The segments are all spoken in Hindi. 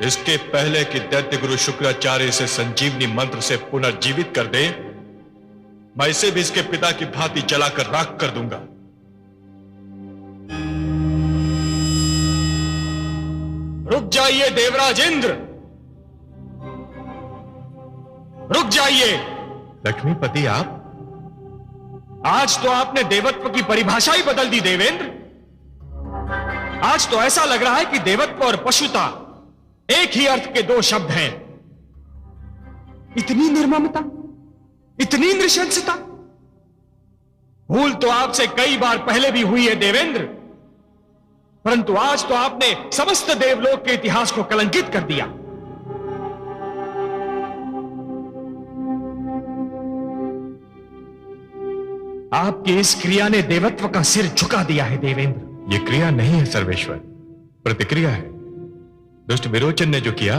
इसके पहले कि दैत्य गुरु शुक्राचार्य इसे संजीवनी मंत्र से पुनर्जीवित कर दे, मैं इसे भी इसके पिता की भांति जलाकर राख कर दूंगा। रुक जाइए देवराज इंद्र, रुक जाइए। लक्ष्मीपति, आप आज तो आपने देवत्व की परिभाषा ही बदल दी देवेंद्र। आज तो ऐसा लग रहा है कि देवत्व और पशुता एक ही अर्थ के दो शब्द हैं। इतनी निर्ममता, इतनी नृशंसता, भूल तो आपसे कई बार पहले भी हुई है देवेंद्र, परंतु आज तो आपने समस्त देवलोक के इतिहास को कलंकित कर दिया। आपकी इस क्रिया ने देवत्व का सिर झुका दिया है देवेंद्र। यह क्रिया नहीं है सर्वेश्वर, प्रतिक्रिया है। दुष्ट विरोचन ने जो किया,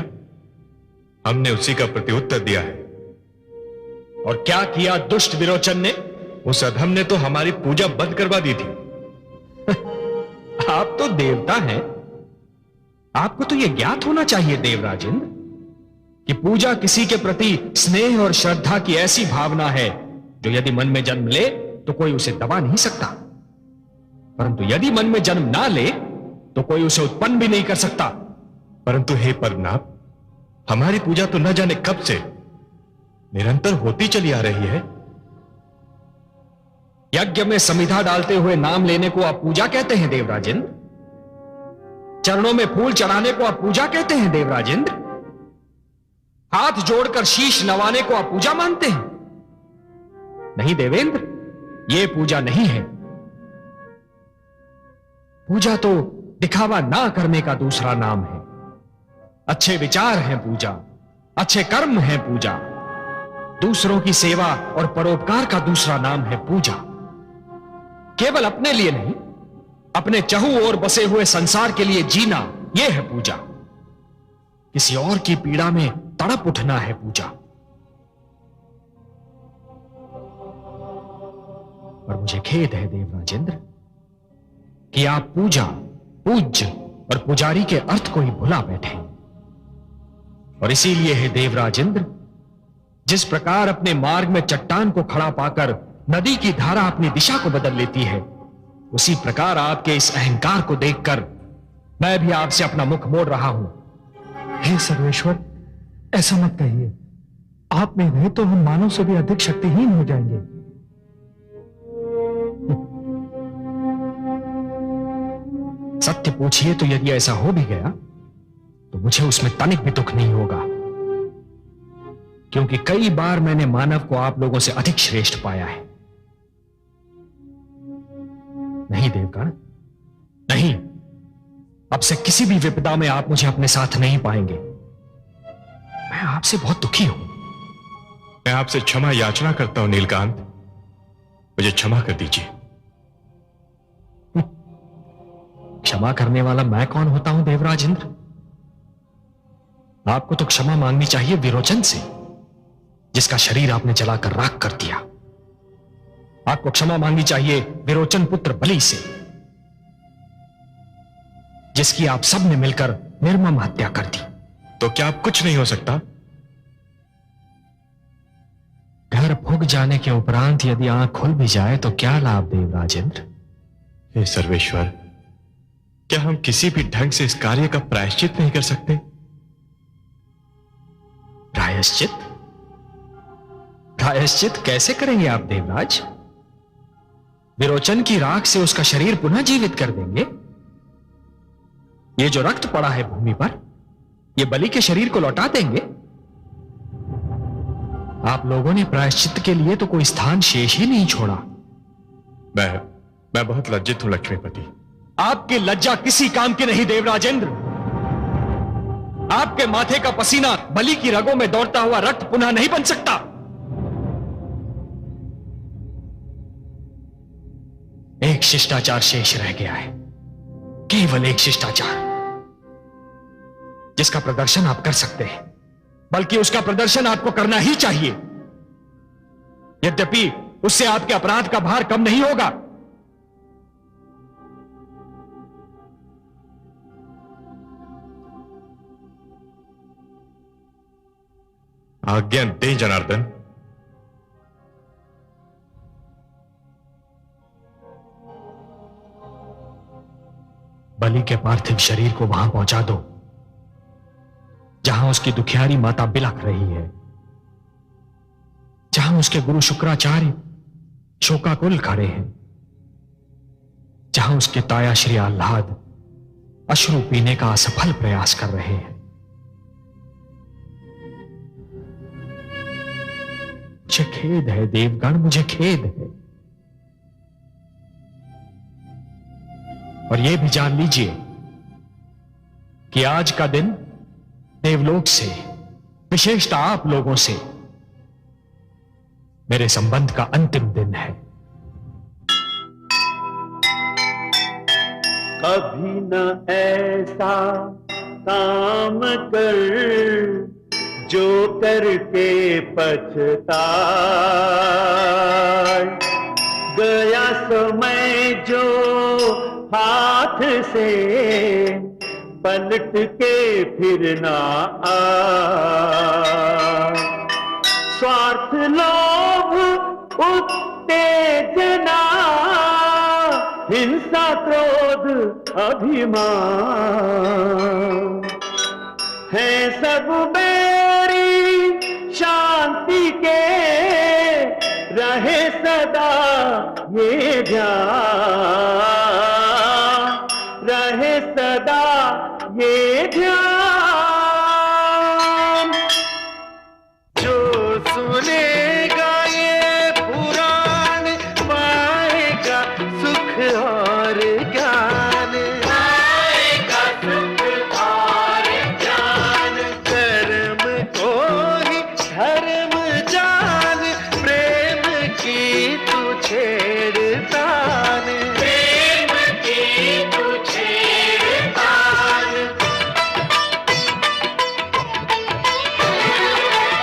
हमने उसी का प्रत्युत्तर दिया है। और क्या किया दुष्ट विरोचन ने? उस अधम ने तो हमारी पूजा बंद करवा दी थी। आप तो देवता हैं, आपको तो यह ज्ञात होना चाहिए देवराजेंद्र कि पूजा किसी के प्रति स्नेह और श्रद्धा की ऐसी भावना है जो यदि मन में जन्म ले तो कोई उसे दबा नहीं सकता, परंतु यदि मन में जन्म ना ले तो कोई उसे उत्पन्न भी नहीं कर सकता। परंतु हे पद्मनाभ, हमारी पूजा तो न जाने कब से निरंतर होती चली आ रही है। यज्ञ में समिधा डालते हुए नाम लेने को आप पूजा कहते हैं देवराजेंद्र? चरणों में फूल चढ़ाने को आप पूजा कहते हैं देवराजेंद्र? हाथ जोड़कर शीश नवाने को आप पूजा मानते हैं? नहीं देवेंद्र, यह पूजा नहीं है। पूजा तो दिखावा ना करने का दूसरा नाम है। अच्छे विचार हैं पूजा, अच्छे कर्म हैं पूजा, दूसरों की सेवा और परोपकार का दूसरा नाम है पूजा। केवल अपने लिए नहीं, अपने चहुं ओर बसे हुए संसार के लिए जीना, यह है पूजा। किसी और की पीड़ा में तड़प उठना है पूजा। पर मुझे खेद है देवराजेंद्र कि आप पूजा, पूज्य और पुजारी के अर्थ को ही भुला बैठे। और इसीलिए है देवराजेंद्र, जिस प्रकार अपने मार्ग में चट्टान को खड़ा पाकर नदी की धारा अपनी दिशा को बदल लेती है, उसी प्रकार आपके इस अहंकार को देखकर मैं भी आपसे अपना मुख मोड़ रहा हूं। हे सर्वेश्वर, ऐसा मत कहिए। आप में रहे तो हम मानव से भी अधिक शक्तिहीन हो जाएंगे। सत्य पूछिए तो यदि ऐसा हो भी गया तो मुझे उसमें तनिक भी दुख नहीं होगा, क्योंकि कई बार मैंने मानव को आप लोगों से अधिक श्रेष्ठ पाया है। नहीं देवगण, नहीं, अब से किसी भी विपदा में आप मुझे अपने साथ नहीं पाएंगे। मैं आपसे बहुत दुखी हूं। मैं आपसे क्षमा याचना करता हूं नीलकांत, मुझे क्षमा कर दीजिए। क्षमा करने वाला मैं कौन होता हूं देवराज इंद्र? आपको तो क्षमा मांगनी चाहिए विरोचन से, जिसका शरीर आपने जलाकर राख कर दिया। आपको क्षमा मांगनी चाहिए विरोचन पुत्र बलि से, जिसकी आप सब ने मिलकर निर्मम हत्या कर दी। तो क्या अब कुछ नहीं हो सकता? घर फूक जाने के उपरांत यदि आंख खुल भी जाए तो क्या लाभ देवराजेंद्र? हे सर्वेश्वर, क्या हम किसी भी ढंग से इस कार्य का प्रायश्चित नहीं कर सकते? प्रायश्चित? प्रायश्चित कैसे करेंगे आप देवराज? विरोचन की राख से उसका शरीर पुनः जीवित कर देंगे? ये जो रक्त पड़ा है भूमि पर, ये बलि के शरीर को लौटा देंगे? आप लोगों ने प्रायश्चित के लिए तो कोई स्थान शेष ही नहीं छोड़ा। मैं बहुत लज्जित हूं लक्ष्मीपति। आपकी लज्जा किसी काम की नहीं देवराजेंद्र। आपके माथे का पसीना बलि की रगों में दौड़ता हुआ रक्त पुनः नहीं बन सकता। एक शिष्टाचार शेष रह गया है, केवल एक शिष्टाचार, जिसका प्रदर्शन आप कर सकते हैं, बल्कि उसका प्रदर्शन आपको करना ही चाहिए। यद्यपि उससे आपके अपराध का भार कम नहीं होगा। आज्ञा दे जनार्दन। बलि के पार्थिव शरीर को वहां पहुंचा दो जहां उसकी दुखियारी माता बिलख रही है, जहां उसके गुरु शुक्राचार्य शोकाकुल खड़े हैं, जहां उसके ताया श्री आह्लाद अश्रु पीने का असफल प्रयास कर रहे हैं। मुझे खेद है देवगण, मुझे खेद है। और यह भी जान लीजिए कि आज का दिन देवलोक से, विशेषतः आप लोगों से, मेरे संबंध का अंतिम दिन है। कभी न ऐसा काम कर जो करके पछताए, गया समय जो हाथ से पलट के फिर ना आए। स्वार्थ, लोभ, उत्तेजना, हिंसा, क्रोध, अभिमान है सब मेरी शांति के, रहे सदा ये ध्यान, रहे सदा ये ध्यान। जो सुनेगा ये पुराण पाएगा सुख और ज्ञान, पाएगा सुख और ज्ञान। कर्म को ही धर्म जान, प्रेम की तू छेड़तान, प्रेम की तू छेड़तान।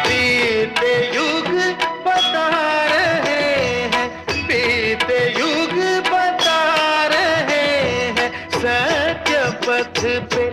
बीते युग बता रहे हैं, बीते युग बता रहे हैं, सत्य पथ पे